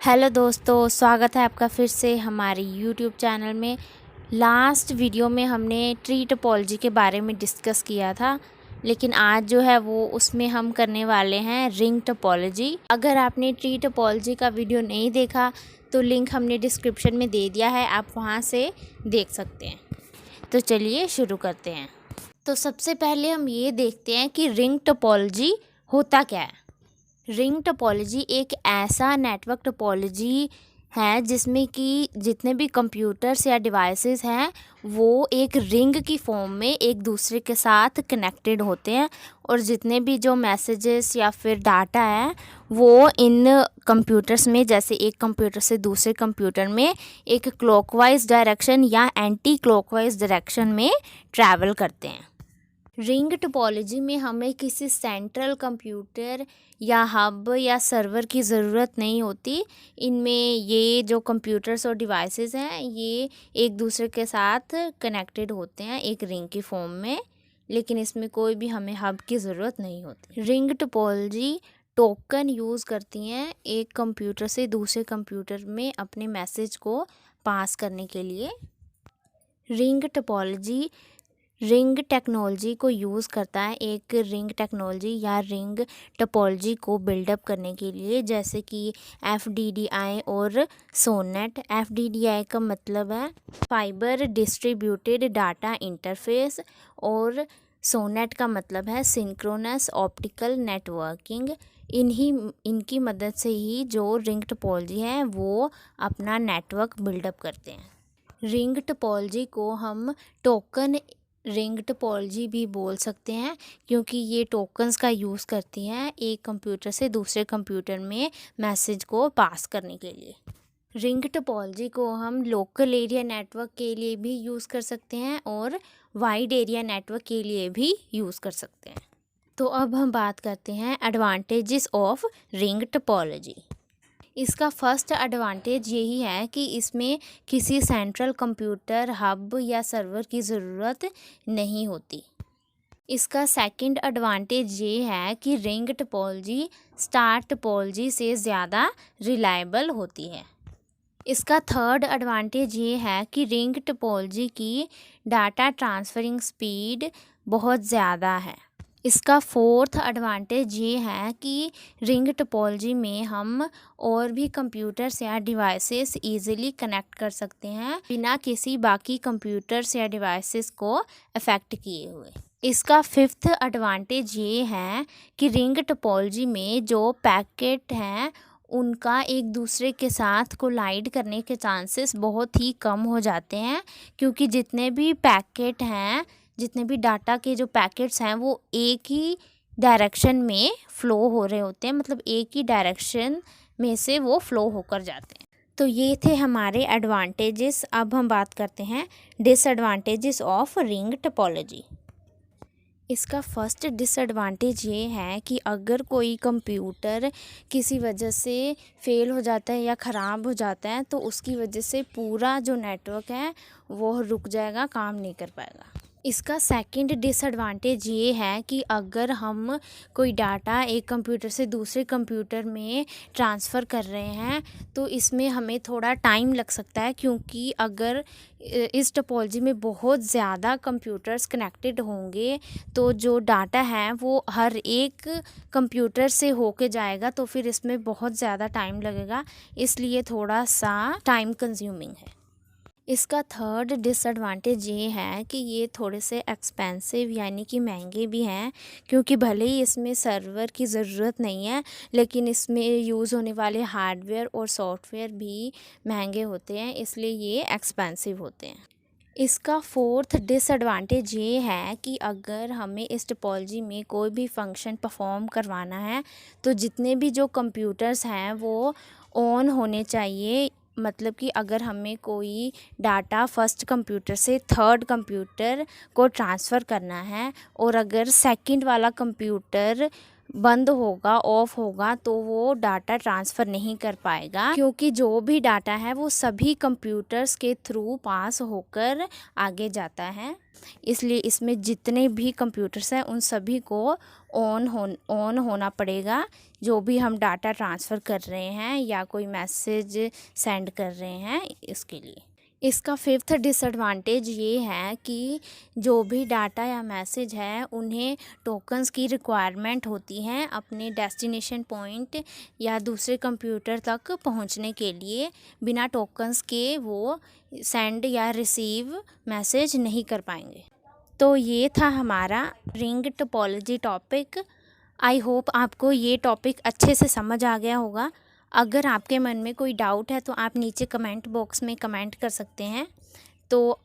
Hello दोस्तों, स्वागत है आपका फिर से हमारे यूट्यूब चैनल में। लास्ट वीडियो में हमने ट्री टोपोलॉजी के बारे में डिस्कस किया था, लेकिन आज जो है वो उसमें हम करने वाले हैं रिंग टोपोलॉजी। अगर आपने ट्री टोपोलॉजी का वीडियो नहीं देखा तो लिंक हमने डिस्क्रिप्शन में दे दिया है, आप वहाँ से देख सकते हैं। तो चलिए शुरू करते हैं। तो सबसे पहले हम ये देखते हैं कि रिंग टोपोलॉजी होता क्या है। रिंग टोपोलॉजी एक ऐसा नेटवर्क टोपोलॉजी है जिसमें कि जितने भी कंप्यूटर्स या डिवाइसेस हैं वो एक रिंग की फॉर्म में एक दूसरे के साथ कनेक्टेड होते हैं, और जितने भी जो मैसेजेस या फिर डाटा है वो इन कंप्यूटर्स में, जैसे एक कंप्यूटर से दूसरे कंप्यूटर में एक क्लॉकवाइज डायरेक्शन या एंटी क्लॉकवाइज डायरेक्शन में ट्रैवल करते हैं। रिंग टोपोलॉजी में हमें किसी सेंट्रल कंप्यूटर या हब या सर्वर की ज़रूरत नहीं होती। इनमें ये जो कंप्यूटर्स और डिवाइसेस हैं ये एक दूसरे के साथ कनेक्टेड होते हैं एक रिंग की फॉर्म में, लेकिन इसमें कोई भी हमें हब की ज़रूरत नहीं होती। रिंग टोपोलॉजी टोकन यूज़ करती हैं एक कंप्यूटर से दूसरे कंप्यूटर में अपने मैसेज को पास करने के लिए। रिंग टोपोलॉजी रिंग टेक्नोलॉजी को यूज़ करता है एक रिंग टेक्नोलॉजी या रिंग टोपोलॉजी को बिल्डअप करने के लिए, जैसे कि FDDI और सोनेट। FDDI का मतलब है फाइबर डिस्ट्रीब्यूटेड डाटा इंटरफेस, और सोनेट का मतलब है सिंक्रोनस ऑप्टिकल नेटवर्किंग। इनकी मदद से ही जो रिंग टोपोलॉजी है वो अपना नेटवर्क बिल्डअप करते हैं। रिंग टोपोलॉजी को हम टोकन रिंग टोपोलॉजी भी बोल सकते हैं, क्योंकि ये टोकन्स का यूज़ करती हैं एक कंप्यूटर से दूसरे कंप्यूटर में मैसेज को पास करने के लिए। रिंग टोपोलॉजी को हम लोकल एरिया नेटवर्क के लिए भी यूज़ कर सकते हैं और वाइड एरिया नेटवर्क के लिए भी यूज़ कर सकते हैं। तो अब हम बात करते हैं एडवांटेजेस ऑफ रिंग टोपोलॉजी। इसका फर्स्ट एडवांटेज यही है कि इसमें किसी सेंट्रल कंप्यूटर हब या सर्वर की ज़रूरत नहीं होती। इसका सेकंड एडवांटेज ये है कि रिंग टोपोलॉजी स्टार टोपोलॉजी से ज़्यादा रिलायबल होती है। इसका थर्ड एडवांटेज ये है कि रिंग टोपोलॉजी की डाटा ट्रांसफरिंग स्पीड बहुत ज़्यादा है। इसका फोर्थ एडवांटेज ये है कि रिंग टोपोलॉजी में हम और भी कंप्यूटर्स या डिवाइसेस इजीली कनेक्ट कर सकते हैं बिना किसी बाकी कंप्यूटर्स या डिवाइसेस को अफेक्ट किए हुए। इसका फिफ्थ एडवांटेज ये है कि रिंग टोपोलॉजी में जो पैकेट हैं उनका एक दूसरे के साथ कोलाइड करने के चांसेस बहुत ही कम हो जाते हैं, क्योंकि जितने भी पैकेट हैं, जितने भी डाटा के जो पैकेट्स हैं वो एक ही डायरेक्शन में फ़्लो हो रहे होते हैं, मतलब एक ही डायरेक्शन में से वो फ़्लो होकर जाते हैं। तो ये थे हमारे एडवांटेजेस। अब हम बात करते हैं डिसएडवांटेजेस ऑफ रिंग टोपोलॉजी। इसका फर्स्ट डिसएडवांटेज ये है कि अगर कोई कंप्यूटर किसी वजह से फ़ेल हो जाता है या ख़राब हो जाता है तो उसकी वजह से पूरा जो नेटवर्क है वो रुक जाएगा, काम नहीं कर पाएगा। इसका सेकंड डिसएडवांटेज ये है कि अगर हम कोई डाटा एक कंप्यूटर से दूसरे कंप्यूटर में ट्रांसफ़र कर रहे हैं तो इसमें हमें थोड़ा टाइम लग सकता है, क्योंकि अगर इस टोपोलॉजी में बहुत ज़्यादा कंप्यूटर्स कनेक्टेड होंगे तो जो डाटा है वो हर एक कंप्यूटर से होके जाएगा, तो फिर इसमें बहुत ज़्यादा टाइम लगेगा, इसलिए थोड़ा सा टाइम कंज्यूमिंग है। इसका थर्ड डिसएडवांटेज ये है कि ये थोड़े से एक्सपेंसिव यानी कि महंगे भी हैं, क्योंकि भले ही इसमें सर्वर की ज़रूरत नहीं है लेकिन इसमें यूज़ होने वाले हार्डवेयर और सॉफ्टवेयर भी महंगे होते हैं, इसलिए ये एक्सपेंसिव होते हैं। इसका फोर्थ डिसएडवांटेज ये है कि अगर हमें इस टोपोलॉजी में कोई भी फंक्शन परफॉर्म करवाना है तो जितने भी जो कंप्यूटर्स हैं वो ऑन होने चाहिए। मतलब कि अगर हमें कोई डाटा फर्स्ट कंप्यूटर से थर्ड कंप्यूटर को ट्रांसफ़र करना है और अगर सेकंड वाला कंप्यूटर बंद होगा, ऑफ होगा, तो वो डाटा ट्रांसफ़र नहीं कर पाएगा, क्योंकि जो भी डाटा है वो सभी कंप्यूटर्स के थ्रू पास होकर आगे जाता है। इसलिए इसमें जितने भी कंप्यूटर्स हैं उन सभी को ऑन होना पड़ेगा, जो भी हम डाटा ट्रांसफ़र कर रहे हैं या कोई मैसेज सेंड कर रहे हैं इसके लिए। इसका फिफ्थ डिसएडवांटेज ये है कि जो भी डाटा या मैसेज है उन्हें टोकन्स की रिक्वायरमेंट होती है अपने डेस्टिनेशन पॉइंट या दूसरे कंप्यूटर तक पहुंचने के लिए। बिना टोकन्स के वो सेंड या रिसीव मैसेज नहीं कर पाएंगे। तो ये था हमारा ring topology topic. I hope आपको ये टॉपिक अच्छे से समझ आ गया होगा। अगर आपके मन में कोई डाउट है तो आप नीचे कमेंट बॉक्स में कमेंट कर सकते हैं।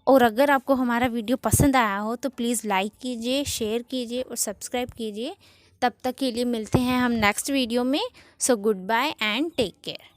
और अगर आपको हमारा वीडियो पसंद आया हो तो प्लीज़ लाइक कीजिए, शेयर कीजिए और सब्सक्राइब कीजिए। तब तक के लिए मिलते हैं हम नेक्स्ट वीडियो में। So goodbye and take care.